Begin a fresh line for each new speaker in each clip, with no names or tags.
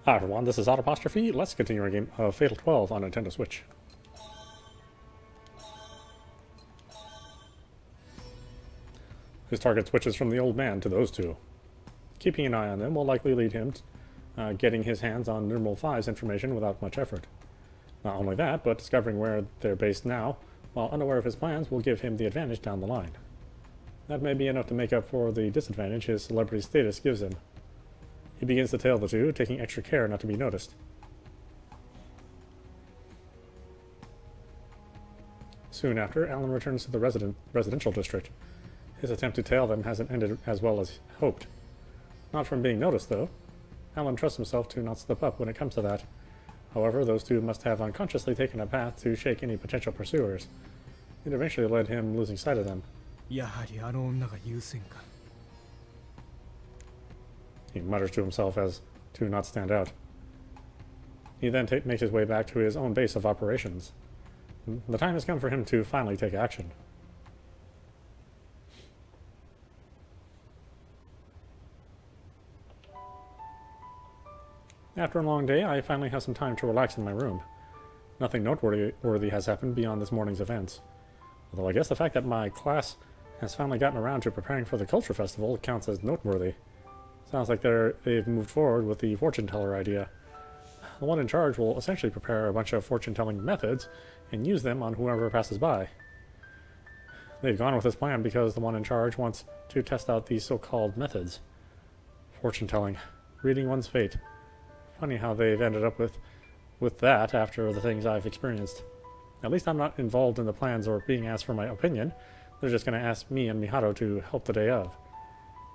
Hi everyone, this is audap. Let's continue our game of Fatal 12 on Nintendo Switch. His target switches from the old man to those two. Keeping an eye on them will likely lead him to getting his hands on Numeral 5's information without much effort. Not only that, but discovering where they're based now, while unaware of his plans, will give him the advantage down the line. That may be enough to make up for the disadvantage his celebrity status gives him. He begins to tail the two, taking extra care not to be noticed. Soon after, Alan returns to the residential district. His attempt to tail them hasn't ended as well as hoped. Not from being noticed, though. Alan trusts himself to not slip up when it comes to that. However, those two must have unconsciously taken a path to shake any potential pursuers. It eventually led him losing sight of them. He mutters to himself as to not stand out. He then makes his way back to his own base of operations. The time has come for him to finally take action. After a long day, I finally have some time to relax in my room. Nothing noteworthy has happened beyond this morning's events. Although I guess the fact that my class has finally gotten around to preparing for the Culture Festival counts as noteworthy. Sounds like they've moved forward with the fortune teller idea. The one in charge will essentially prepare a bunch of fortune-telling methods and use them on whoever passes by. They've gone with this plan because the one in charge wants to test out these so-called methods. Fortune-telling. Reading one's fate. Funny how they've ended up with that after the things I've experienced. At least I'm not involved in the plans or being asked for my opinion. They're just going to ask me and Miharu to help the day of.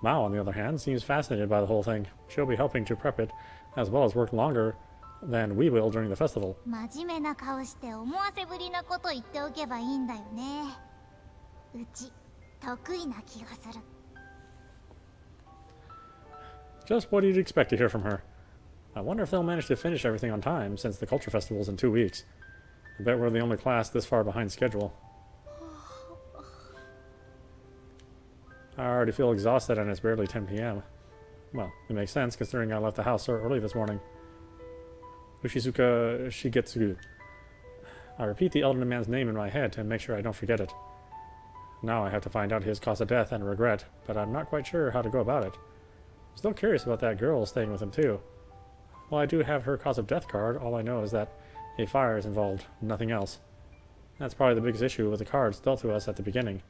Mao, on the other hand, seems fascinated by the whole thing. She'll be helping to prep it, as well as work longer than we will during the festival. Just what you'd expect to hear from her. I wonder if they'll manage to finish everything on time, since the Culture Festival's in 2 weeks. I bet we're the only class this far behind schedule. I already feel exhausted and it's barely 10 p.m. Well, it makes sense considering I left the house so early this morning. Ushizuka Shigetsugu. I repeat the elderly man's name in my head to make sure I don't forget it. Now I have to find out his cause of death and regret, but I'm not quite sure how to go about it. I'm still curious about that girl staying with him too. While I do have her cause of death card, all I know is that a fire is involved, nothing else. That's probably the biggest issue with the cards dealt to us at the beginning.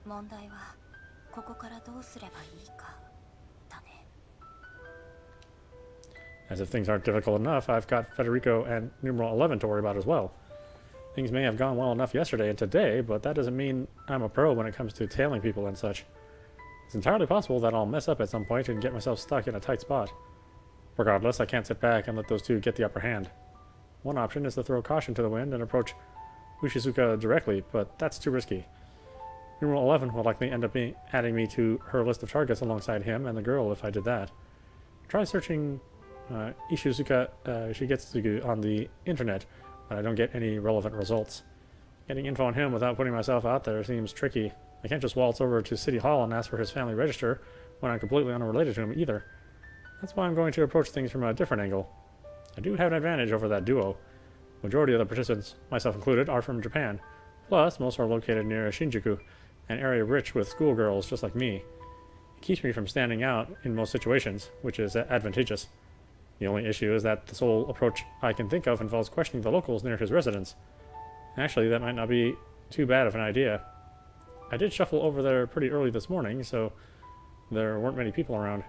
As if things aren't difficult enough, I've got Federico and numeral 11 to worry about as well. Things may have gone well enough yesterday and today, but that doesn't mean I'm a pro when it comes to tailing people and such. It's entirely possible that I'll mess up at some point and get myself stuck in a tight spot. Regardless, I can't sit back and let those two get the upper hand. One option is to throw caution to the wind and approach Ushizuka directly, but that's too risky. Numeral 11 will likely end up adding me to her list of targets alongside him and the girl if I did that. Try searching Ishizuka Shigetsugu on the internet, but I don't get any relevant results. Getting info on him without putting myself out there seems tricky. I can't just waltz over to City Hall and ask for his family register when I'm completely unrelated to him either. That's why I'm going to approach things from a different angle. I do have an advantage over that duo. Majority of the participants, myself included, are from Japan. Plus, most are located near Shinjuku, an area rich with schoolgirls just like me. It keeps me from standing out in most situations, which is advantageous. The only issue is that the sole approach I can think of involves questioning the locals near his residence. Actually, that might not be too bad of an idea. I did shuffle over there pretty early this morning, so there weren't many people around.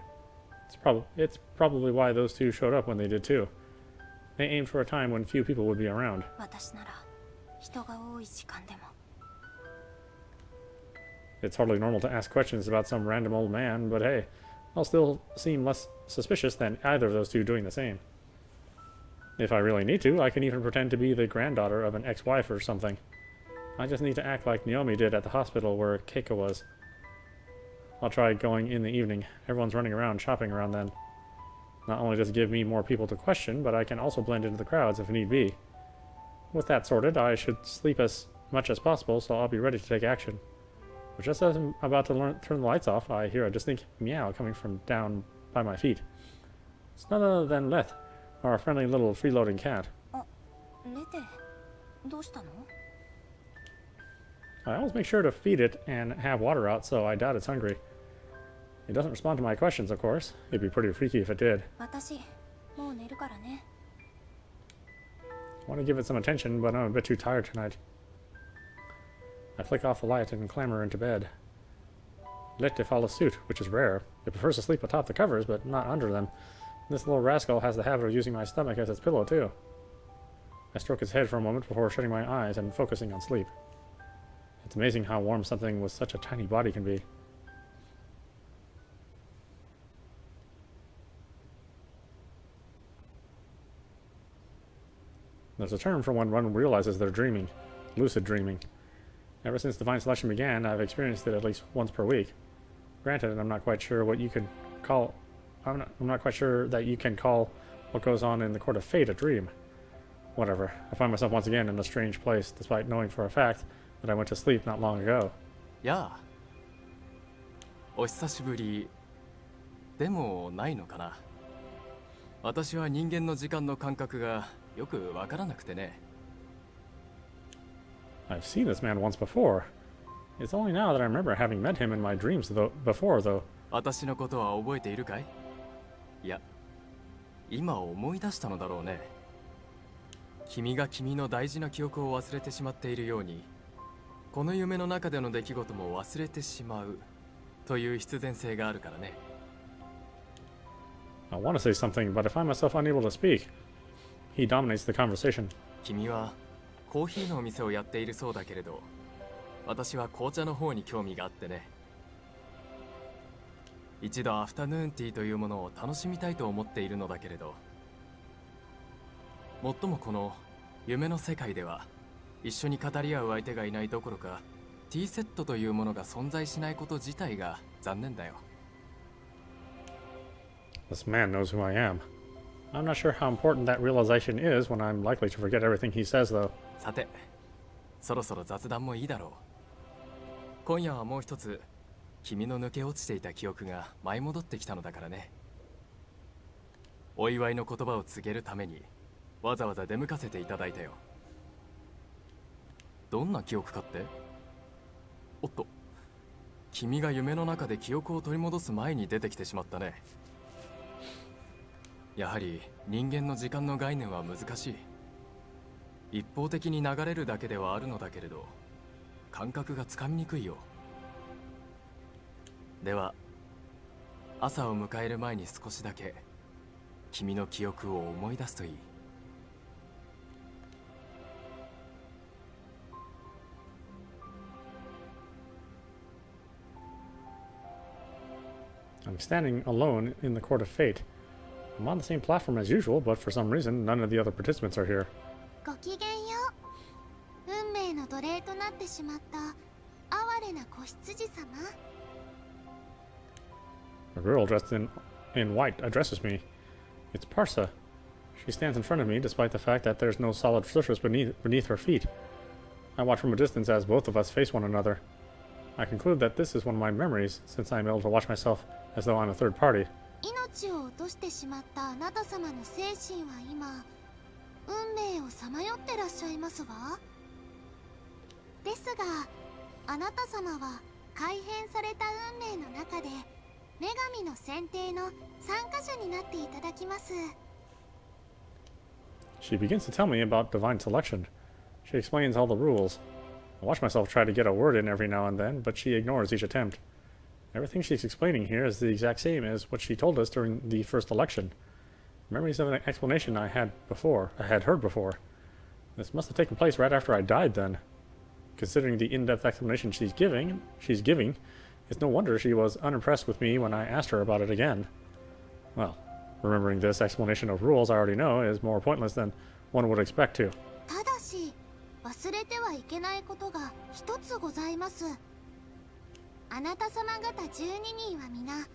It's probably why those two showed up when they did too. They aimed for a time when few people would be around. It's hardly normal to ask questions about some random old man, but hey, I'll still seem less suspicious than either of those two doing the same. If I really need to, I can even pretend to be the granddaughter of an ex-wife or something. I just need to act like Naomi did at the hospital where Keiko was. I'll try going in the evening. Everyone's running around shopping around then. Not only does it give me more people to question, but I can also blend into the crowds if need be. With that sorted, I should sleep as much as possible, so I'll be ready to take action. But just as I'm about to turn the lights off, I hear a distinct meow coming from down by my feet. It's none other than Leth, or a friendly little freeloading cat.
あ、レテ、どうしたの？
I always make sure to feed it and have water out, so I doubt it's hungry. It doesn't respond to my questions, of course. It'd be pretty freaky if it did.
私、もう寝るからね。
I want to give it some attention, but I'm a bit too tired tonight. I flick off the light and clamber into bed. Lette follows suit, which is rare. It prefers to sleep atop the covers, but not under them. This little rascal has the habit of using my stomach as its pillow, too. I stroke its head for a moment before shutting my eyes and focusing on sleep. It's amazing how warm something with such a tiny body can be. There's a term for when one realizes they're dreaming. Lucid dreaming. Ever since Divine Selection began, I've experienced it at least once per week. Granted, I'm not quite sure what you could call... I'm not quite sure that you can call what goes on in the Court of Fate a dream. Whatever. I find myself once again in a strange place, despite knowing for a fact that I went to sleep not long ago.
やあ、お久しぶりでもないのかな。私は人間の時間の感覚がよくわからなくてね。
I've seen this man once before. It's only now that I remember having met him in my dreams before, though.
私のことは覚えているかい？いや、今思い出したのだろうね。君が君の大事な記憶を忘れてしまっているように、この夢の中での出来事も忘れてしまうという必然性があるからね。
I want to say something, but I find myself unable to speak. He dominates the conversation.
君はコーヒーのお店をやっているそうだけれど、私は紅茶の方に興味があってね。一度アフタヌーンティーというものを楽しみたいと思っているのだけれど、もっともこの夢の世界では一緒に語り合う相手がいないどころか、ティーセットというものが存在しないこと自体が残念だよ。
This man knows who I am. I'm not sure how important that realization is when I'm likely to forget everything he says, though.
さて、そろそろ雑談もいいだろう。今夜はもう一つ、君の抜け落ちていた記憶が舞い戻ってきたのだからね。お祝いの言葉を告げるためにわざわざ出向かせていただいたよ。どんな記憶かって？おっと、君が夢の中で記憶を取り戻す前に出てきてしまったね。やはり人間の時間の概念は難しい。一方的に流れるだけではあるのだけれど、感覚がつかみにくいよ。では、朝を迎える前に少しだけ君の記憶を思い出すといい。
I'm standing alone in the Court of Fate. I'm on the same platform as usual, but for some reason, none of the other participants are here.
ごきげんよう。運命の奴隷となってしまった哀れな子羊様。
A girl dressed in white addresses me. It's Parsa. She stands in front of me, despite the fact that there's no solid surface beneath her feet. I watch from a distance as both of us face one another. I conclude that this is one of my memories, since I'm able to watch myself as though I'm a third party.
命を落としてしまったあなた様の精神は今、運命をさまよってらっしゃいますわ。ですが、あなた様は改変された運命の中で、女神の選定の参加者になっていただきます。
She begins to tell me about divine selection. She explains all the rules. I watch myself try to get a word in every now and then, but she ignores each attempt. Everything she's explaining here is the exact same as what she told us during the first election. Memories of an explanation I had heard before. This must have taken place right after I died then. Considering the in-depth explanation she's giving, it's no wonder she was unimpressed with me when I asked her about it again. Well, remembering this explanation of rules I already know is more pointless than one would expect to.
ただし、忘れてはいけないことが一つございます。あなた様方12人は皆、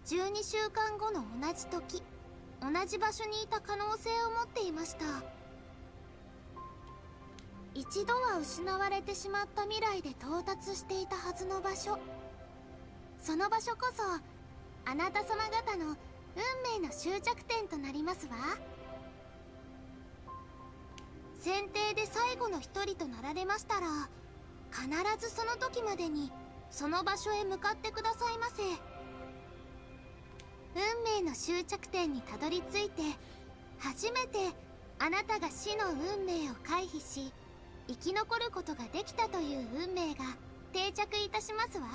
12週間後の同じ時、同じ場所にいた可能性を持っていました。一度は失われてしまった未来で到達していたはずの場所。その場所こそ、あなた様方の運命の終着点となりますわ。前提で最後の一人となられましたら、必ずその時までにその場所へ向かってくださいませ。運命の終着点にたどり着いて、初めてあなたが死の運命を回避し生き残ることができたという運命が定着いたしますわ。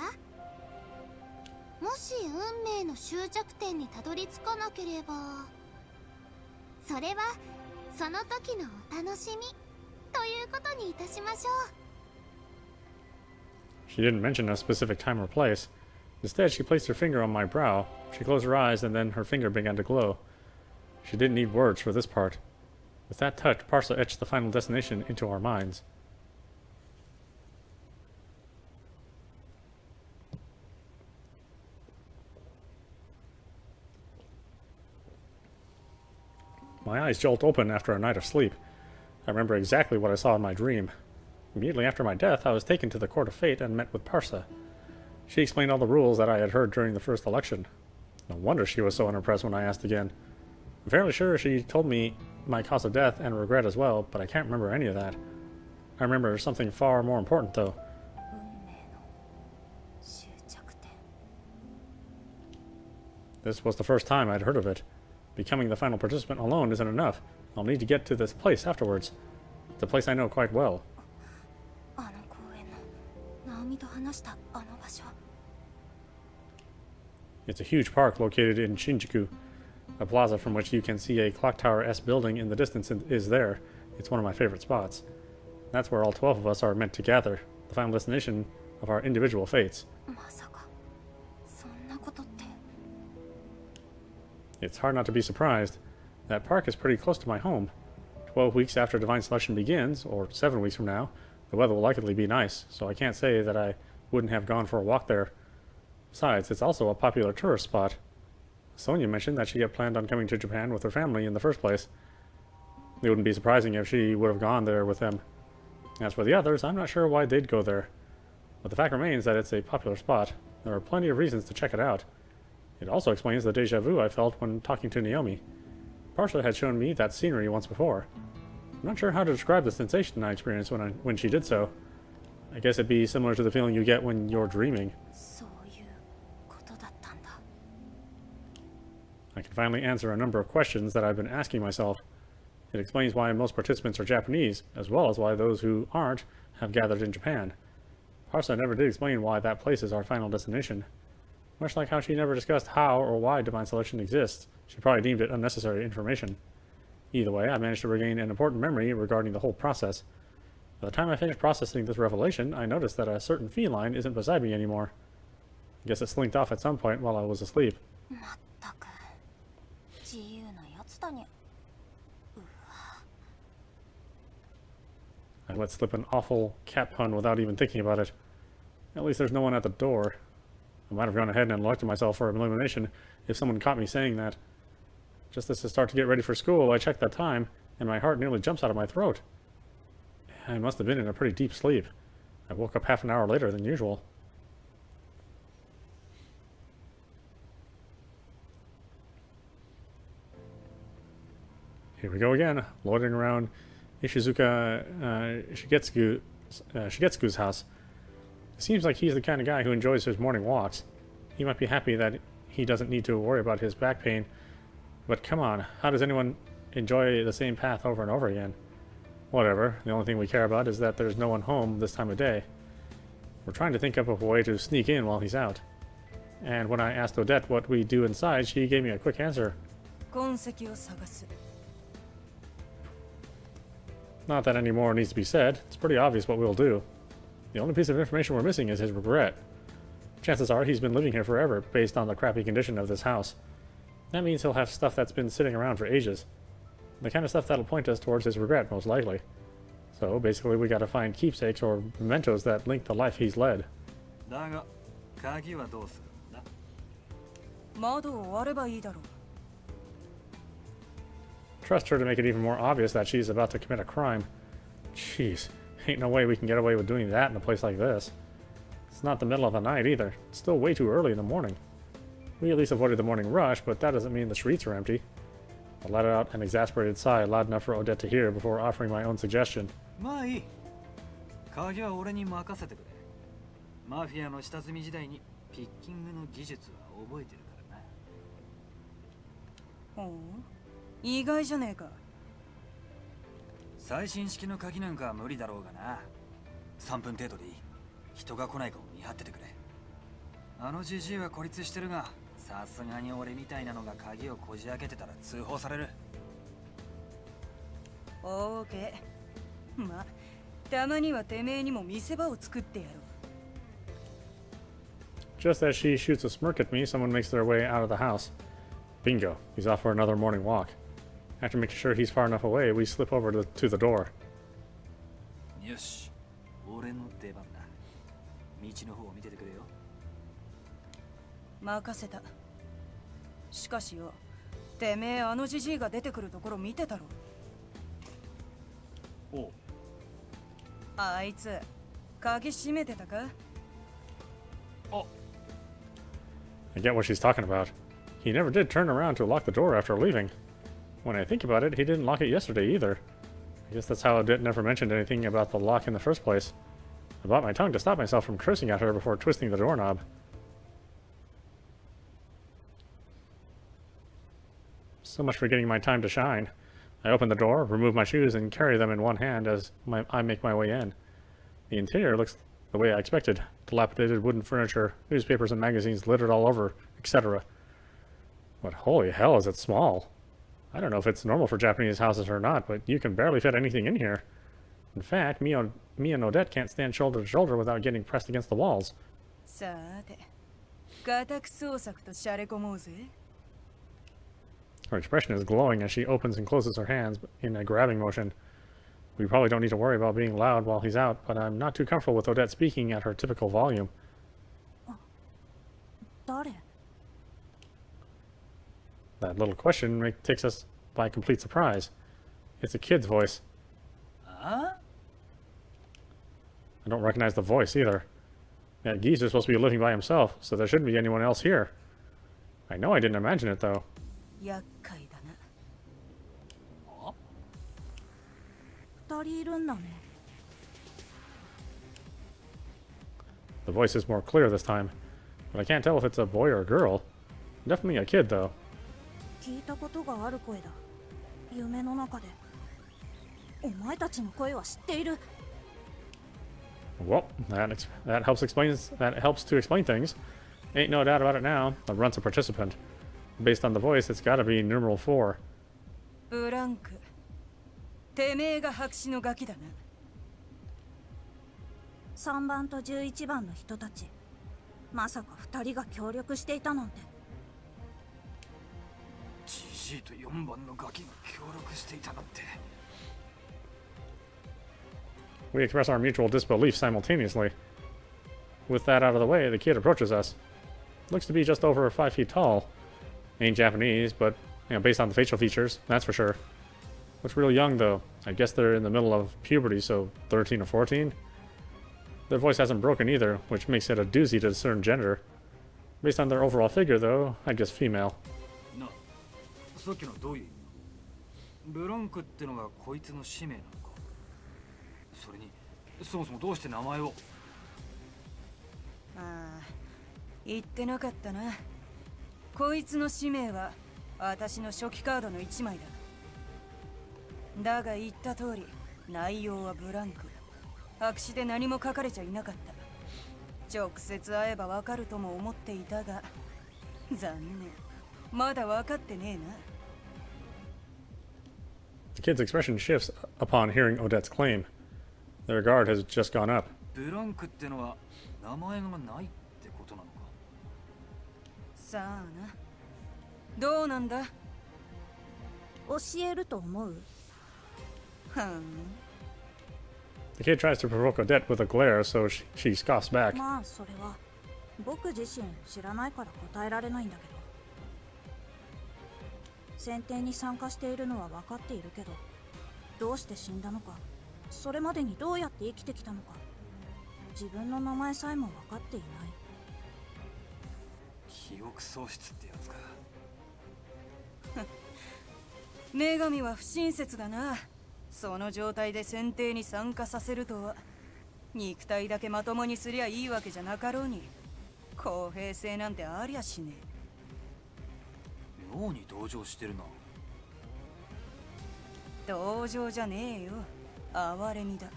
もし運命の終着点にたどり着かなければ、それはその時のお楽しみということにいたしましょう。
She didn't mention a specific time or place. Instead, she placed her finger on my brow. She closed her eyes, and then her finger began to glow. She didn't need words for this part. With that touch, Parsa etched the final destination into our minds. My eyes jolt open after a night of sleep. I remember exactly what I saw in my dream. Immediately after my death, I was taken to the Court of Fate and met with Parsa. She explained all the rules that I had heard during the first election. No wonder she was so unimpressed when I asked again. I'm fairly sure she told me my cause of death and regret as well, but I can't remember any of that. I remember something far more important, though.
運命の終着点。
This was the first time I'd heard of it. Becoming the final participant alone isn't enough. I'll need to get to this place afterwards. It's a place I know quite well.
あの公園のナオミと話したあの場所。
It's a huge park located in Shinjuku. A plaza from which you can see a clock tower-esque building in the distance is there. It's one of my favorite spots. That's where all 12 of us are meant to gather, the final destination of our individual fates.
まさかそんなことって。
It's hard not to be surprised. That park is pretty close to my home. 12 weeks after Divine Selection begins, or 7 weeks from now, the weather will likely be nice, so I can't say that I wouldn't have gone for a walk there. Besides, it's also a popular tourist spot. Sonia mentioned that she had planned on coming to Japan with her family in the first place. It wouldn't be surprising if she would have gone there with them. As for the others, I'm not sure why they'd go there. But the fact remains that it's a popular spot. There are plenty of reasons to check it out. It also explains the deja vu I felt when talking to Naomi. Parsa had shown me that scenery once before. I'm not sure how to describe the sensation I experienced when she did so. I guess it'd be similar to the feeling you get when you're dreaming.
そういうことだったんだ。
I can finally answer a number of questions that I've been asking myself. It explains why most participants are Japanese, as well as why those who aren't have gathered in Japan. Parsa never did explain why that place is our final destination. Much like how she never discussed how or why Divine Selection exists, she probably deemed it unnecessary information. Either way, I managed to regain an important memory regarding the whole process. By the time I finished processing this revelation, I noticed that a certain feline isn't beside me anymore. I guess it slinked off at some point while I was asleep.
まったく自由なやつだに。
I let slip an awful cat pun without even thinking about it. At least there's no one at the door. I might have gone ahead and elected myself for elimination if someone caught me saying that. Just as I start to get ready for school, I check the time, and my heart nearly jumps out of my throat. I must have been in a pretty deep sleep. I woke up half an hour later than usual. Here we go again, loitering around Ishizuka Shigetsugu's house. It seems like he's the kind of guy who enjoys his morning walks. He might be happy that he doesn't need to worry about his back pain. But come on, how does anyone enjoy the same path over and over again? Whatever, the only thing we care about is that there's no one home this time of day. We're trying to think up of a way to sneak in while he's out. And when I asked Odette what we do inside, she gave me a quick answer.
痕跡を探す。
Not that any more needs to be said. It's pretty obvious what we'll do. The only piece of information we're missing is his regret. Chances are he's been living here forever, based on the crappy condition of this house. That means he'll have stuff that's been sitting around for ages. The kind of stuff that'll point us towards his regret, most likely. So, basically, we gotta find keepsakes or mementos that link the life he's led.
だが、鍵はどうするんだ？窓を割ればいいだろう。
Trust her to make it even more obvious that she's about to commit a crime. Jeez, ain't no way we can get away with doing that in a place like this. It's not the middle of the night either. It's still way too early in the morning. We at least avoided the morning rush, but that doesn't mean the streets are empty. I let out an exasperated sigh loud enough for Odette to hear before offering my own suggestion.
まあいい。鍵は俺に任せてくれ。マフィアの下積み時代にピッキングの技術は覚えてるからな。
ほう、意外じゃねえか。
最新式の鍵なんかは無理だろうがな。3分程度でいい。人が来ないかを見張っててくれ。あのジジイは孤立してるが、さすがに俺みたいなのが鍵をこじ開けてたら通報される。
オーケー。ま、たまにはてめえにも見せ場を作ってやろう。
Just as she shoots a smirk at me, someone makes their way out of the house. Bingo, he's off for another morning walk. After making sure he's far enough away, we slip over to the door.
よし、俺の出番だ。道の方を見ててくれよ。
任せた。しかしよ、てめえあのジジイが出てくるところ見てたろ。
おう。
あいつ、鍵閉めてたか？
I get what she's talking about. He never did turn around to lock the door after leaving. When I think about it, he didn't lock it yesterday either. I guess that's how Odette never mentioned anything about the lock in the first place. I bought my tongue to stop myself from cursing at her before twisting the doorknob. So much for getting my time to shine. I open the door, remove my shoes, and carry them in one hand as I make my way in. The interior looks the way I expected. Dilapidated wooden furniture, newspapers and magazines littered all over, etc. But holy hell, is it small. I don't know if it's normal for Japanese houses or not, but you can barely fit anything in here. In fact, me and Odette can't stand shoulder to shoulder without getting pressed against the walls.
さて、家宅捜索としゃれ込もうぜ。
Her expression is glowing as she opens and closes her hands in a grabbing motion. We probably don't need to worry about being loud while he's out, but I'm not too comfortable with Odette speaking at her typical volume.
誰？
That little question takes us by complete surprise. It's a kid's voice.
Huh?
I don't recognize the voice either. That geezer's supposed to be living by himself, so there shouldn't be anyone else here. I know I didn't imagine it though.
厄介だな。
二人いるんだね。
The voice is more clear this time, but I can't tell if it's a boy or a girl. Definitely a kid though.
聞いたことがある声だ。夢の中で。お前たちの声は知っている。
Well, that helps to explain things. Ain't no doubt about it now. The runt's a participant. Based on the voice, it's gotta be numeral 4.
ブランク。てめえが白紙のガキだな。
3番と11番の人たち。まさか2人が協力していたなんて。
ジジイと4番のガキが協力していたなんて。
We express our mutual disbelief simultaneously. With that out of the way, the kid approaches us. Looks to be just over 5 feet tall. Ain't Japanese, but based on the facial features, that's for sure. Looks real young though. I guess they're in the middle of puberty, so 13 or 14. Their voice hasn't broken either, which makes it a doozy to discern gender. Based on their overall figure though, I guess female.
な、さっきのどういう意味？ブランクってのがこいつの使命なのか。それに、そもそもどうして名前を？
ああ、言ってなかったな。こいつの使命は私の初期カードの1枚だ。だが言った通り、内容はブランク。白紙で何も書かれちゃいなかった。直接会えばわかるとも思っていたが、残念。まだわかってねえな。
The kid's expression shifts upon hearing Odette's claim. Their guard has just gone up.
ブランクってのは名前がないってことなのか。
さあな。どうなんだ？
教えると思う？
はん。
The kid tries to provoke Odette with a glare, so she scoffs back.
まあそれは僕自身知らないから答えられないんだけど。戦闘に参加しているのは分かっているけど、どうして死んだのか、それまでにどうやって生きてきたのか、自分の名前さえも分かっていない。
記憶喪失ってやつか。
女神は不親切だな。その状態で選定に参加させるとは。肉体だけまともにすりゃいいわけじゃなかろうに、公平性なんてありゃしね
妙に同情してるな。
え。同情じゃねえよ、哀れみだ。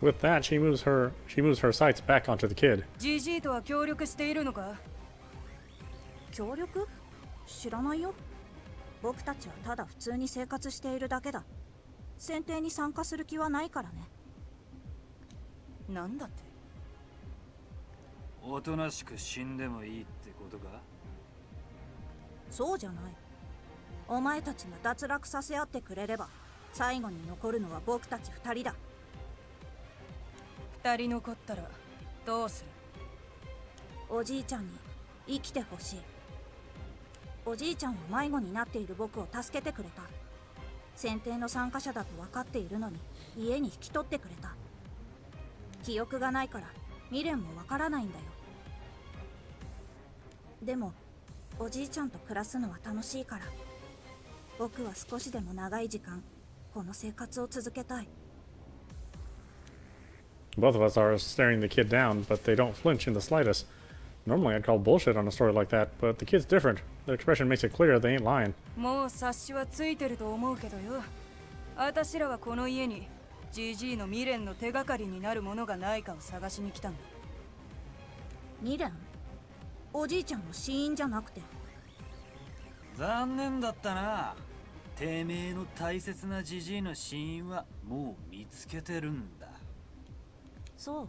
With that, she moves her sights back onto the kid.
ジジイとは協力しているのか？
協力？知らないよ。僕たちはただ普通に生活しているだけだ。選定に参加する気はないからね。
なんだって？
おとなしく死んでもいいってことか？
そうじゃない。お前たちが脱落させ合ってくれれば最後に残るのは僕たち2人だ。
2人残ったらどうする？
おじいちゃんに生きてほしい。おじいちゃんは迷子になっている僕を助けてくれた。選定の参加者だと分かっているのに家に引き取ってくれた。記憶がないから未練も分からないんだよ。でもおじいちゃんと暮らすのは楽しいから、僕は少しでも長い時間この生活を続けたい。
Both of us are staring the kid down, but they don't flinch in the slightest. Normally I'd call bullshit on a story like that, but the kid's different. Their expression makes it clear they ain't lying.
もう察しはついてると思うけどよ。私らはこの家にジジイの未練の手がかりになるものがないかを探しに来たんだ。
未練？おじいちゃんの死因じゃなくて。
残念だったな。てめえの大切なジジイの死因はもう見つけてるんだ。
そ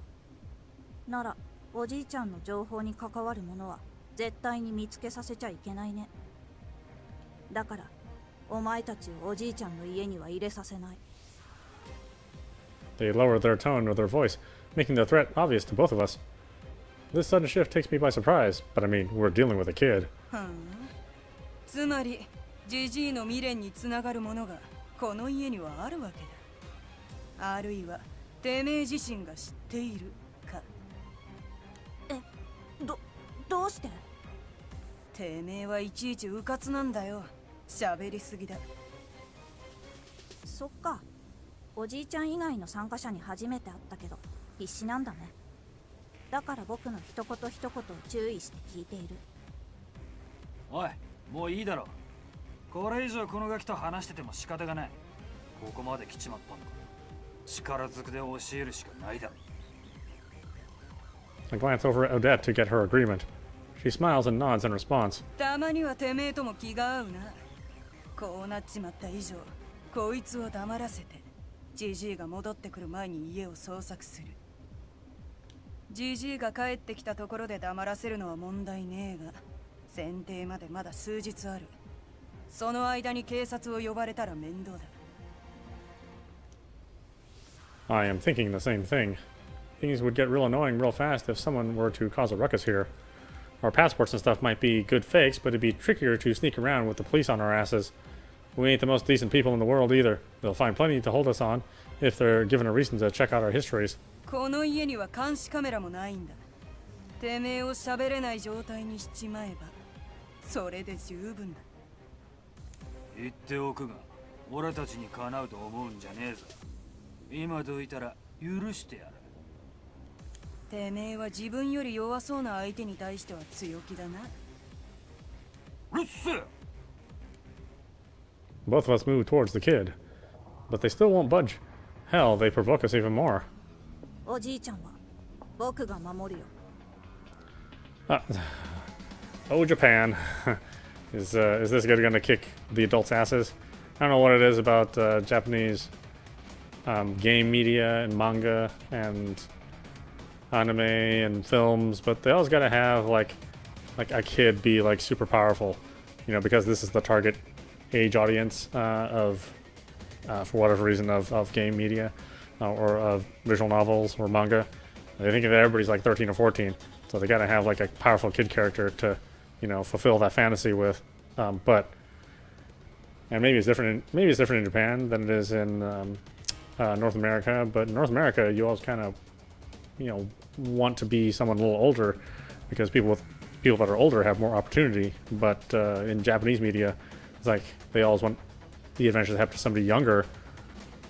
うならおじいちゃんの情報に関わるものは絶対に見つけさせちゃいけないね。だからお前たちをおじいちゃんの家には入れさせない。
They lower their tone or their voice, making the threat obvious to both of us. This sudden shift takes me by surprise, but I mean, we're dealing with a kid.
つまりジジイの未練につながるものがこの家にはあるわけだ。あるいはてめえ自身が知っているか。
どうして？
てめえはいちいち迂闊なんだよ。喋りすぎだ。
そっか。おじいちゃん以外の参加者に初めて会ったけど必死なんだね。だから僕の一言一言を注意して聞いている。
おい、もういいだろ。これ以上このガキと話してても仕方がない。ここまで来ちまったんだ。力ずくで教えるしかないだろ。
I glance over at Odette to get her agreement. She smiles and nods in response.
たまにはてめえとも気が合うな。こうなっちまった以上、こいつを黙らせてジジイが戻ってくる前に家を捜索する。ジジイが帰ってきたところで黙らせるのは問題ねえが、選定までまだ数日ある。その間に警察を呼ばれたら面倒だ。
I am thinking the same thing. Things would get real annoying real fast if someone were to cause a ruckus here. Our passports and stuff might be good fakes, but it'd be trickier to sneak around with the police on our asses. We ain't the most decent people in the world either. They'll find plenty to hold us on if they're given a reason to check out our histories.
この家には監視カメラもないんだ。てめえを喋れない状態にしちまえばそれで十分だ。
言っておくが、俺たちにかなうと思うんじゃねえぞ。今どいたら許してやる。
てめえは自分より弱そうな相手に対しては強気だな。
うっせえ。
Both of us move towards the kid, but they still won't budge. Hell, they provoke us even more.
おじいちゃんは僕が守るよ。
Oh, Japan. Is this guy gonna kick the adults' asses? I don't know what it is about Japanese game media and manga and anime and films, but they always gotta have like a kid be like super powerful, you know, because this is the target age audience of for whatever reason of game media or of visual novels or manga. They think that everybody's like 13 or 14, so they gotta have like a powerful kid character to, you know, fulfill that fantasy with. But and maybe it's different. Maybe it's different in Japan than it is in North America. But in North America, you always kind of, you know, want to be someone a little older because people that are older have more opportunity. But in Japanese media, It's like they always want the adventure to happen to somebody younger,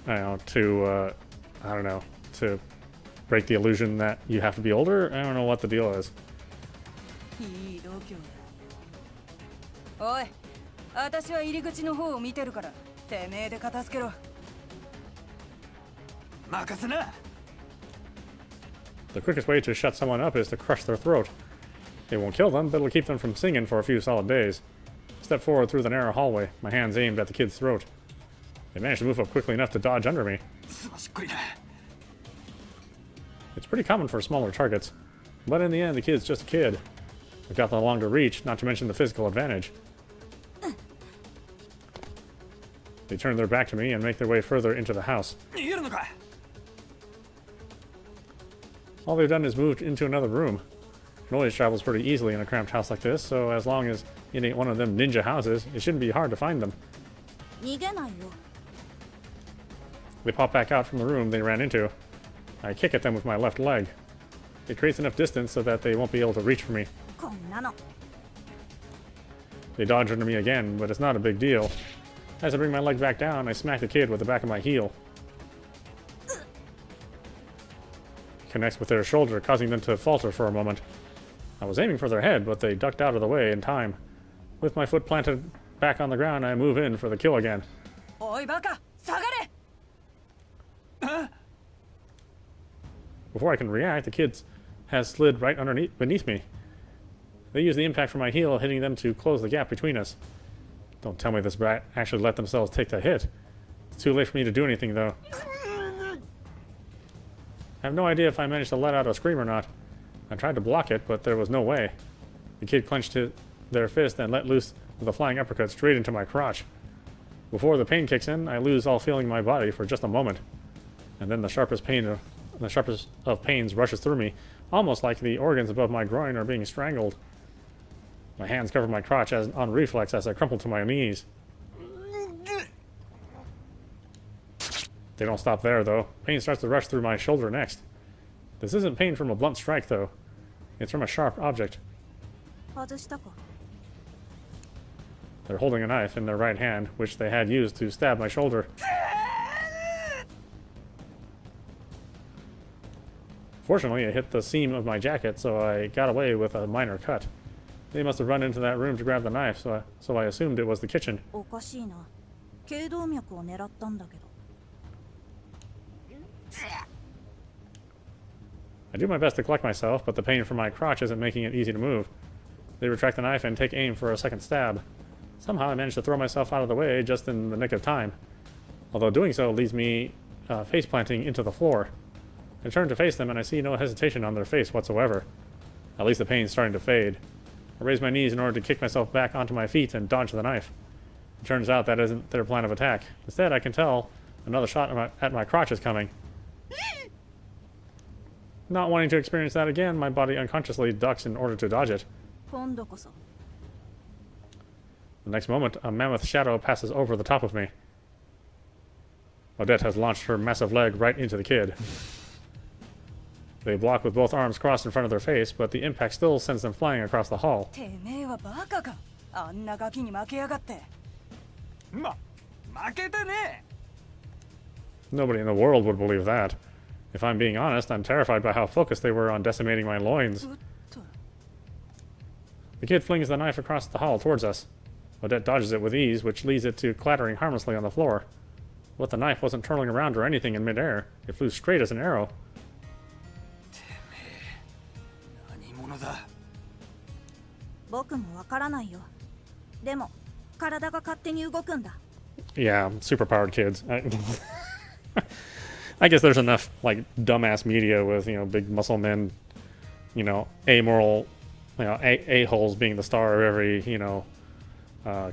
you know, to I don't know, to break the illusion that you have to be older. I don't know what the deal is.
いい度胸だ。おい、私は入り口の方を見てるから、てめえで片付けろ。
任せな。
The quickest way to shut someone up is to crush their throat. It won't kill them, but it'll keep them from singing for a few solid days. Step forward through the narrow hallway, my hands aimed at the kid's throat. They managed to move up quickly enough to dodge under me.
すばしっこいな。
It's pretty common for smaller targets, but in the end, the kid's just a kid. I've got the longer reach, not to mention the physical advantage. They turn their back to me and make their way further into the house.
逃げるのか。
All they've done is moved into another room. Noise travels pretty easily in a cramped house like this, so as long as it ain't one of them ninja houses, it shouldn't be hard to find them.
逃げないよ。
They pop back out from the room they ran into. I kick at them with my left leg. It creates enough distance so that they won't be able to reach for me.
こんなの。
They dodge under me again, but it's not a big deal. As I bring my leg back down, I smack the kid with the back of my heel. It connects with their shoulder, causing them to falter for a moment. I was aiming for their head, but they ducked out of the way in time. With my foot planted back on the ground, I move in for the kill again.
おいバカ、下がれ。
Before I can react, the kid has slid right beneath me. They use the impact from my heel, hitting them to close the gap between us. Don't tell me this brat actually let themselves take the hit. It's too late for me to do anything, though. I have no idea if I managed to let out a scream or not. I tried to block it, but there was no way. The kid clenched their fist and let loose with a flying uppercut straight into my crotch. Before the pain kicks in, I lose all feeling in my body for just a moment. And then the sharpest of pains rushes through me, almost like the organs above my groin are being strangled. My hands cover my crotch on reflex as I crumple to my knees. They don't stop there, though. Pain starts to rush through my shoulder next. This isn't pain from a blunt strike, though. It's from a sharp object.
外したか。
They're holding a knife in their right hand, which they had used to stab my shoulder. Fortunately, it hit the seam of my jacket, so I got away with a minor cut. They must have run into that room to grab the knife, so I assumed it was the kitchen.
おかしいな。頸動脈を狙ったんだけど。
I do my best to collect myself, but the pain from my crotch isn't making it easy to move. They retract the knife and take aim for a second stab. Somehow I managed to throw myself out of the way just in the nick of time. Although doing so leaves me face planting into the floor. I turn to face them and I see no hesitation on their face whatsoever. At least the pain's starting to fade. I raise my knees in order to kick myself back onto my feet and dodge the knife. It turns out that isn't their plan of attack. Instead, I can tell another shot at my crotch is coming. Not wanting to experience that again, my body unconsciously ducks in order to dodge it.
今度こそ。
The next moment, a mammoth shadow passes over the top of me. Odette has launched her massive leg right into the kid. They block with both arms crossed in front of their face, but the impact still sends them flying across the hall.
てめえはバカか。あんなガキに負けやがって。
負けてね。
Nobody in the world would believe that. If I'm being honest, I'm terrified by how focused they were on decimating my loins.
うっと。
The kid flings the knife across the hall towards us. Odette dodges it with ease, which leads it to clattering harmlessly on the floor. But the knife wasn't twirling around or anything in midair. It flew straight as an arrow.
何者だ。
僕もわからないよ。でも、体が勝手に動くんだ。
Yeah, super-powered kids. I guess there's enough, like, dumbass media with, big muscle men, amoral, a-holes being the star of every,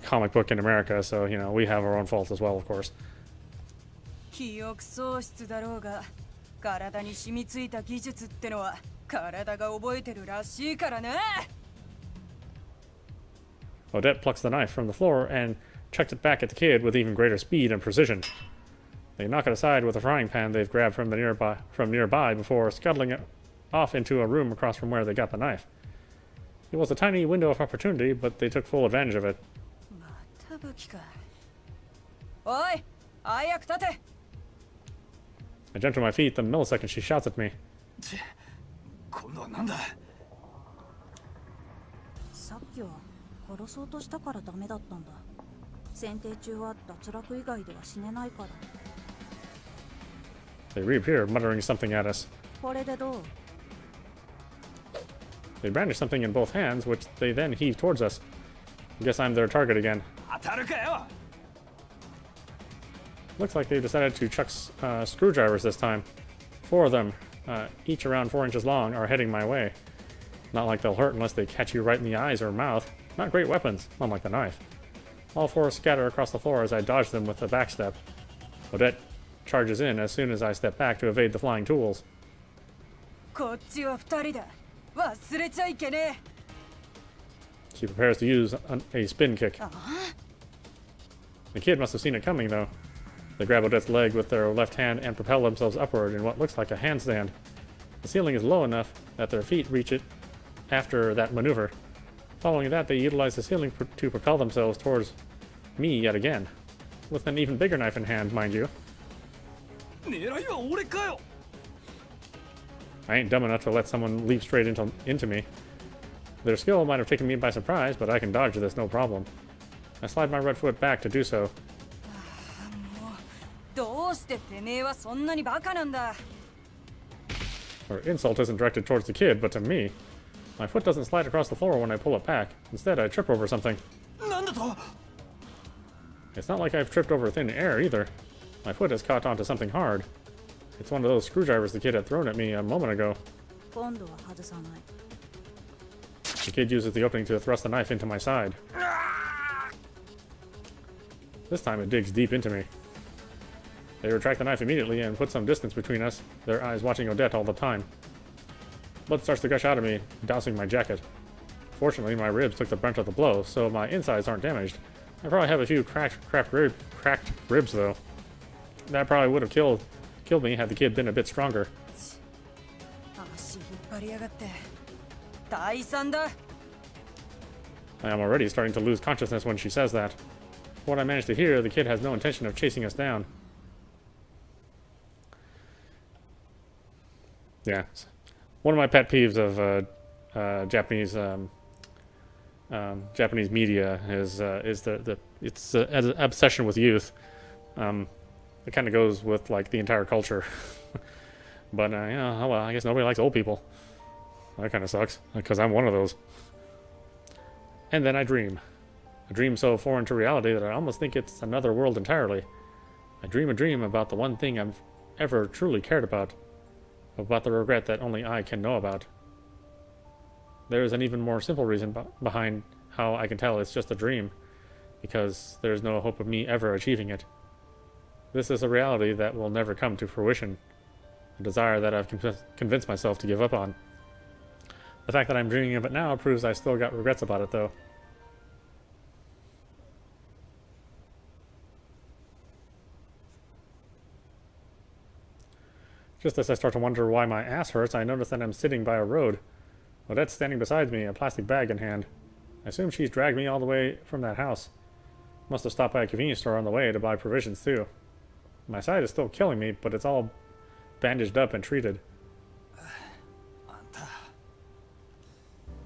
comic book in America. So, we have our own faults as well, of course.
記憶喪失だろうが、体に染みついた技術ってのは体が覚えてるらしいからな。
Odette plucks the knife from the floor and chucks it back at the kid with even greater speed and precision. They knock it aside with a frying pan they've grabbed from nearby before scuttling it off into a room across from where they got the knife. It was a tiny window of opportunity, but they took full advantage of it.
また武器か。おい、早く立て。
I jumped to my feet the millisecond she shouts at me.
今度はなんだ。
さっきは殺そうとしたからダメだったんだ。選定中は脱落以外では死ねないから。
They reappear, muttering something at us.
これでどう？
They brandish something in both hands, which they then heave towards us. I guess I'm their target again.
当たるかよ。
Looks like they've decided to chuck screwdrivers this time. 4 of them, each around 4 inches long, are heading my way. Not like they'll hurt unless they catch you right in the eyes or mouth. Not great weapons, unlike the knife. All 4 scatter across the floor as I dodge them with a backstep. Odette charges in as soon as I step back to evade the flying tools.
こっちは2人だ。忘れちゃいけね
She prepares to use a spin kick.
え。ああ、
The kid must have seen it coming, though. They grab Odette's leg with their left hand and propel themselves upward in what looks like a handstand. The ceiling is low enough that their feet reach it after that maneuver. Following that, they utilize the ceiling to propel themselves towards me yet again. With an even bigger knife in hand, mind you.
狙いは俺かよ。
I ain't dumb enough to let someone leap straight into me. Their skill might have taken me by surprise, but I can dodge this no problem. I slide my red foot back to do so.
どうしててめえはそんなにバカなんだ。
Her insult isn't directed towards the kid, but to me. My foot doesn't slide across the floor when I pull it back. Instead, I trip over something.
なんだと。
It's not like I've tripped over thin air either. My foot has caught onto something hard. It's one of those screwdrivers the kid had thrown at me a moment ago.
今度は外さない。
The kid uses the opening to thrust the knife into my side. This time it digs deep into me. They retract the knife immediately and put some distance between us, their eyes watching Odette all the time. Blood starts to gush out of me, dousing my jacket. Fortunately, my ribs took the brunt of the blow, so my insides aren't damaged. I probably have a few cracked ribs, though. That probably would have killed me had the kid been a bit stronger.
足引っ張りやがって。第3だ。
I am already starting to lose consciousness when she says that. From what I managed to hear, the kid has no intention of chasing us down. Yeah. One of my pet peeves of Japanese media is the obsession with youth. It kind of goes with like the entire culture. But yeah, oh well, I guess nobody likes old people. That kind of sucks because I'm one of those. And then I dream. A dream so foreign to reality that I almost think it's another world entirely. I dream a dream about the one thing I've ever truly cared about the regret that only I can know about. There is an even more simple reason behind how I can tell it's just a dream, because there is no hope of me ever achieving it. This is a reality that will never come to fruition, a desire that I've convinced myself to give up on. The fact that I'm dreaming of it now proves I still got regrets about it, though. Just as I start to wonder why my ass hurts, I notice that I'm sitting by a road. Odette's standing beside me, a plastic bag in hand. I assume she's dragged me all the way from that house. Must have stopped by a convenience store on the way to buy provisions too. My side is still killing me, but it's all bandaged up and treated.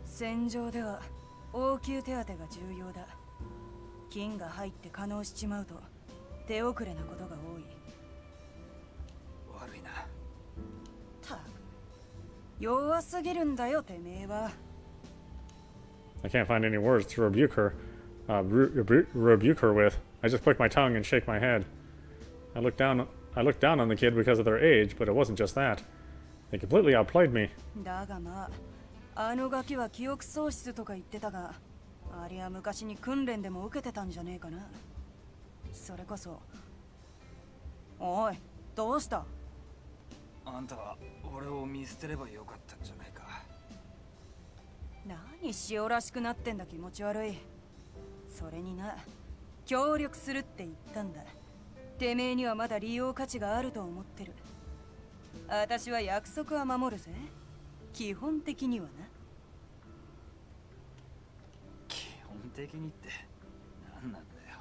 戦場では応急手当てが重要だ。金が入って可能しちまうと手遅れなことが多い。
悪いな。
たく弱すぎるんだよてめえは。
I can't find any words to rebuke her with. I just click my tongue and shake my head. I look down on the kid because of their age, but it wasn't just that. They completely outplayed me.
だがまあ、あのガキは記憶喪失とか言ってたが、ありゃ昔に訓練でも受けてたんじゃねえかな。それこそ。おい、どうした？
あんたは俺を見捨てればよかったんじゃないか。
何塩らしくなってんだ気持ち悪い。それにな、協力するって言ったんだ。てめえにはまだ利用価値があると思ってる。私は約束は守るぜ。基本的にはな。
基本的にって何なんだよ。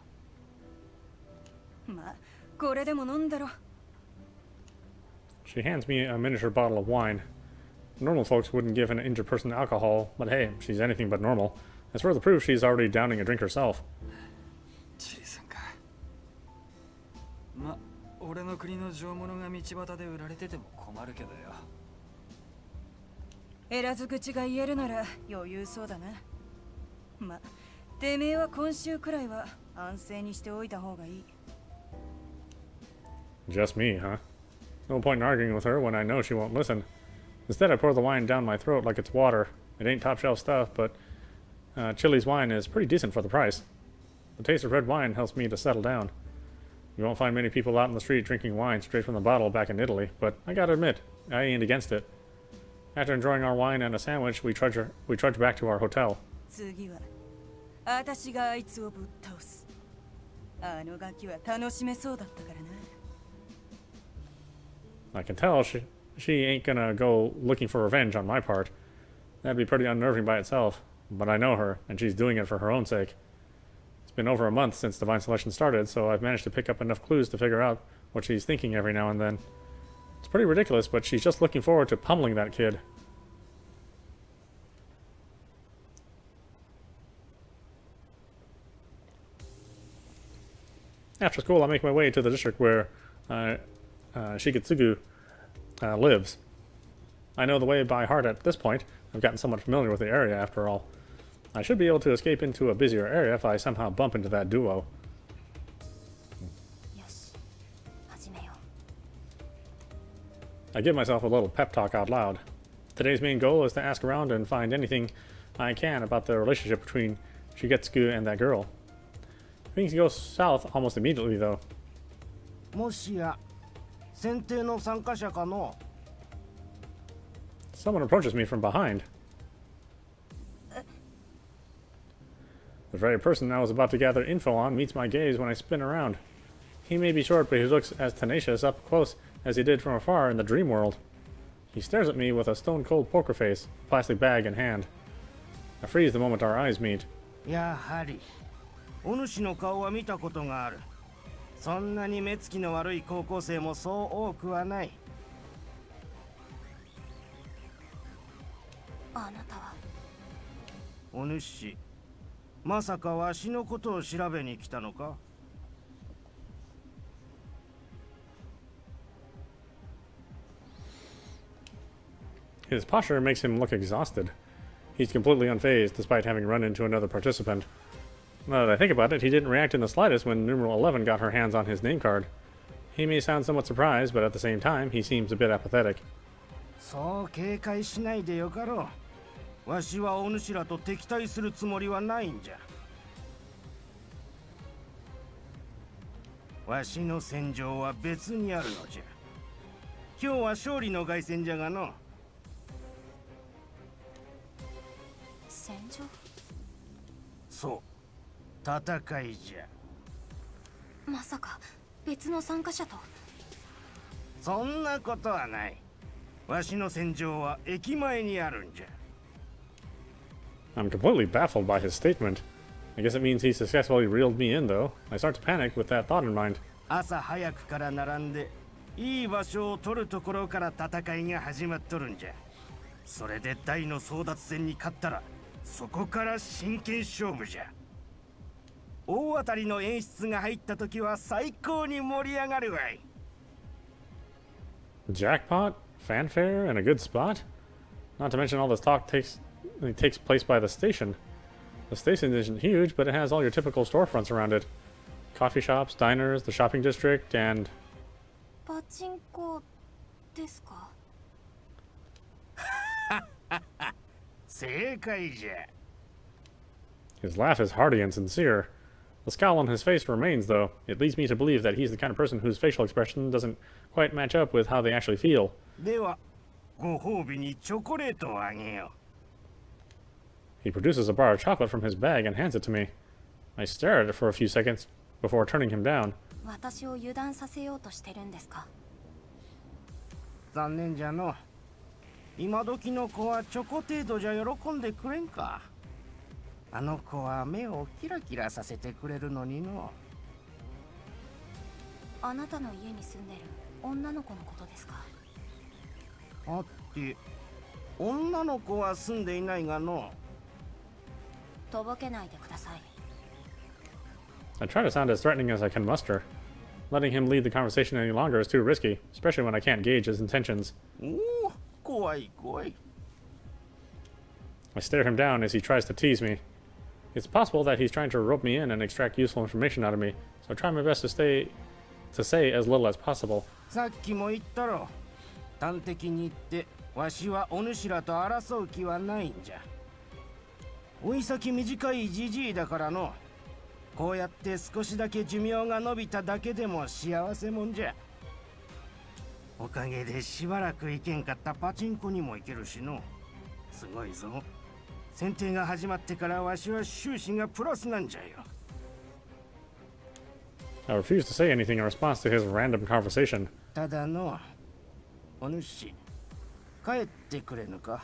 まあこれでも飲んだろ。
She hands me a miniature bottle of wine. Normal folks wouldn't give an injured person alcohol, but hey, she's anything but normal. As for the proof, she's already downing a drink herself.
チリさんか。ま、俺の国の上物が道端で売られてても困るけどよ。
えらず口が言えるなら余裕そうだな。ま、てめえは今週くらいは安静にしておいた方がいい。
Just me, huh? No point in arguing with her when I know she won't listen. Instead, I pour the wine down my throat like it's water. It ain't top shelf stuff, but Chili's wine is pretty decent for the price. The taste of red wine helps me to settle down. You won't find many people out in the street drinking wine straight from the bottle back in Italy, but I gotta admit, I ain't against it. After enjoying our wine and a sandwich, we trudge back to our hotel.
次は私があいつをぶっ倒す。あのガキは楽しめそうだったからな。
I can tell she ain't gonna go looking for revenge on my part. That'd be pretty unnerving by itself, but I know her, and she's doing it for her own sake. It's been over a month since Divine Selection started, so I've managed to pick up enough clues to figure out what she's thinking every now and then. It's pretty ridiculous, but she's just looking forward to pummeling that kid. After school, I make my way to the district where Shiketsugu lives. I know the way by heart at this point. I've gotten somewhat familiar with the area after all. I should be able to escape into a busier area if I somehow bump into that duo.
よし始めよ
I give myself a little pep talk out loud. Today's main goal is to ask around and find anything I can about the relationship between Shigetsugu and that girl. Things go south almost immediately, though.
もしや選定の参加者かの
Someone approaches me from behind. The very person I was about to gather info on meets my gaze when I spin around. He may be short, but he looks as tenacious up close as he did from afar in the dream world. He stares at me with a stone-cold poker face, a plastic bag in hand. I freeze the moment our eyes meet.
やはりお主の顔は見たことがある。そんなに目つきの悪い高校生もそう多くはない。
あなたは
お主、まさかわしのことを調べに来たのか？
His posture makes him look exhausted. He's completely unfazed despite having run into another participant. Now that I think about it, he didn't react in the slightest when numeral 11 got her hands on his name card. He may sound somewhat surprised, but at the same time, he seems a bit apathetic.
そう警戒しないでよかろう。わしはお主らと敵対するつもりはないんじゃ。わしの戦場は別にあるのじゃ。今日は勝利の凱旋じゃがの。
戦場
そう、戦いじゃ。
まさか別の参加者と
そんなことはない。わしの戦場は駅前にあるんじゃ。
I'm completely baffled by his statement. I guess it means he successfully reeled me in, though. I start to panic with that thought in mind.
朝早くから並んでいい場所を取るところから戦いが始まっとるんじゃ。それで大の争奪戦に勝ったらそこから真剣勝負じゃ。大当たりの演出が入った時は最高に盛り上がるわい。
Jackpot? Fanfare? And a good spot? Not to mention all this talk takes place by the station. The station isn't huge, but it has all your typical storefronts around it. Coffee shops, diners, the shopping district, and...
パチンコですか？
正解じゃ。
His laugh is hearty and sincere. The scowl on his face remains, though. It leads me to believe that he's the kind of person whose facial expression doesn't quite match up with how they actually feel.
ではご褒美にチョコレートをあげよう。
He produces a bar of chocolate from his bag and hands it to me. I stare at it for a few seconds before turning him down.
私を油断させようとしてるんですか？
残念じゃの。今時の子はチョコ程度じゃ喜んでくれんか。あの子は目をキラキラさせてくれるのにの。
あなたの家に住んでる女の子のことですか？
あって、女の子は住んでいないがの。
とぼけないでください。
I try to sound as threatening as I can muster. Letting him lead the conversation any longer is too risky, especially when I can't gauge his intentions.
おお、怖い怖い。
I stare him down as he tries to tease me. It's possible that he's trying to rope me in and extract useful information out of me, so I try my best to say as little as possible.
さっきも言ったろ。端的に言って、わしはお主らと争う気はないんじゃ。追い先短いじじいだからの。こうやって少しだけ寿命が伸びただけでも幸せもんじゃ。おかげでしばらく行けんかったパチンコにも行けるしの。すごいぞ。選定が始まってからわしは収支がプラスなんじゃよ。
I refuse to say anything in response to his random conversation.
ただの、お主、帰ってくれぬか。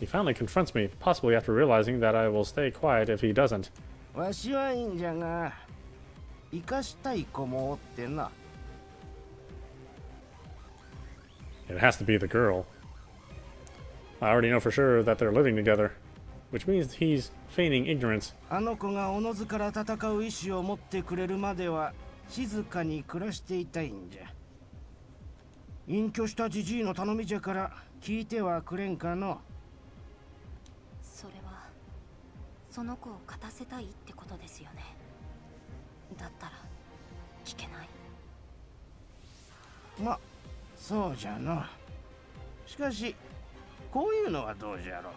He finally confronts me, possibly after realizing that I will stay quiet if he doesn't.
わしはいいんじゃが、生かしたい子もおってな。
It has to be the girl. I already know for sure that they're living together, which means he's feigning ignorance.
あの子がおのずから戦う意志を持ってくれるまでは静かに暮らしていたいんじゃ。隠居したじじいの頼みじゃから聞いてはくれんかの。
それはその子を勝たせたいってことですよね。だったら聞けない。
ま、そうじゃな。しかしこういうのはどうじゃろう。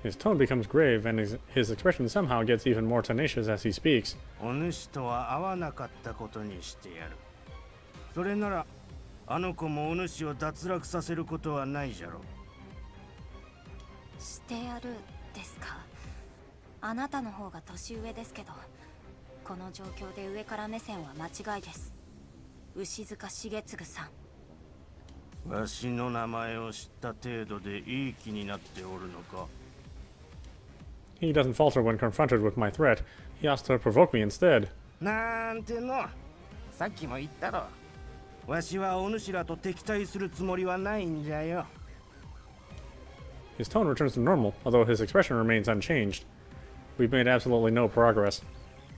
His tone becomes grave, and his expression somehow gets even more tenacious as he speaks.
お主とは会わなかったことにしてやる。それならあの子もお主を脱落させることはないじゃろう。
してやるですか。あなたの方が年上ですけど、この状況で上から目線は間違いです。牛塚重次さん。
わしの名前を知った程度でいい気になっておるのか。
He doesn't falter when confronted with my threat. He asks to provoke me instead.
なんての。さっきも言ったろ。わしはお主らと敵対するつもりはないんじゃよ。
His tone returns to normal, although his expression remains unchanged. We've made absolutely no progress.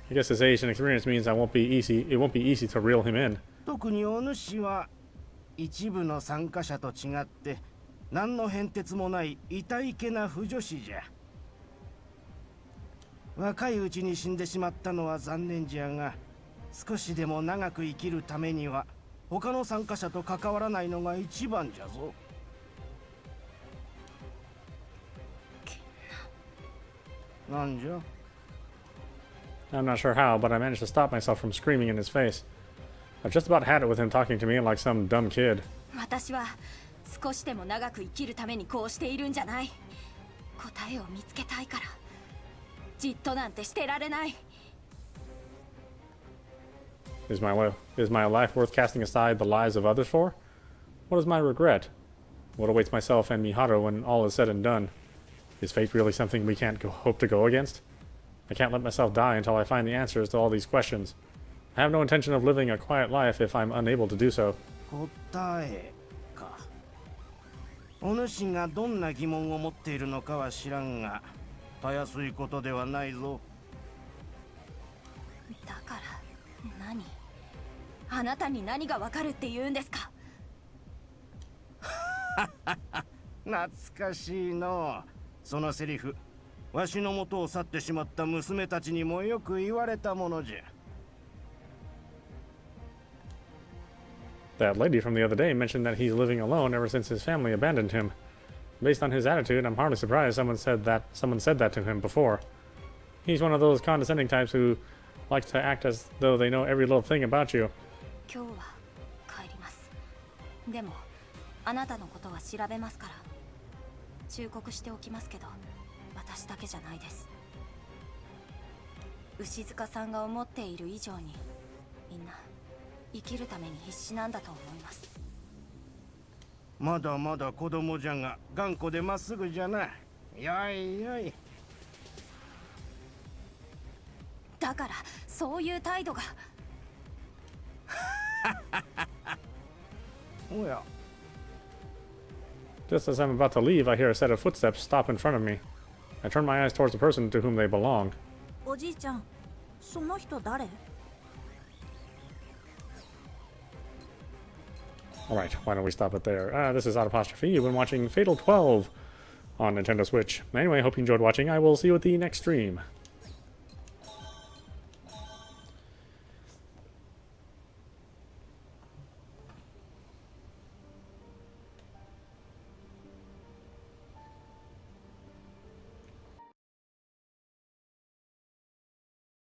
I guess his age and experience means it won't be easy to reel him in.
特にお主は一部の参加者と違って何の変哲もない痛いけな不女子じゃ。若いうちに死んでしまったのは残念じゃが、少しでも長く生きるためには他の参加者と関わらないのが一番じゃぞ。なんじゃ。
I'm not sure how, but I managed to stop myself from screaming in his face. I just about had it with him talking to me like some dumb kid.
私は少しでも長く生きるためにこうしているんじゃない。答えを見つけたいから。じっとなんてしてられない。
Is my life worth casting aside the lives of others for? What is my regret? What awaits myself and Miharu when all is said and done? Is fate really something we can't hope to go against? I can't let myself die until I find the answers to all these questions. I have no intention of living a quiet life if I'm unable to do so.
答えか。お主がどんな疑問を持っているのかは知らんが、たやすいことではないぞ。
だから何？あなたに何がわかるって言うんですか？
懐かしいの。そのセリフ、わしの元を去ってしまった娘たちにもよく言われたものじゃ。
That lady from the other day mentioned that he's living alone ever since his family abandoned him. Based on his attitude, I'm hardly surprised someone said that to him before. He's one of those condescending types who likes to act as though they know every little thing about you.
今日は帰ります。でもあなたのことは調べますから。忠告しておきますけど、私だけじゃないです。牛塚さんが思っている以上にみんな生きるために必死なんだと思います。
まだまだ子供じゃが頑固でまっすぐじゃな。よいよい。
だから
そういう態度が。
Oh yeah. Just as I'm about to leave, I hear a set of footsteps stop in front of me. I turn my eyes towards the person to whom they belong.
おじいちゃん、その人誰？
Alright, why don't we stop it there? This is audap. You've been watching Fatal 12 on Nintendo Switch. Anyway, hope you enjoyed watching. I will see you at the next stream.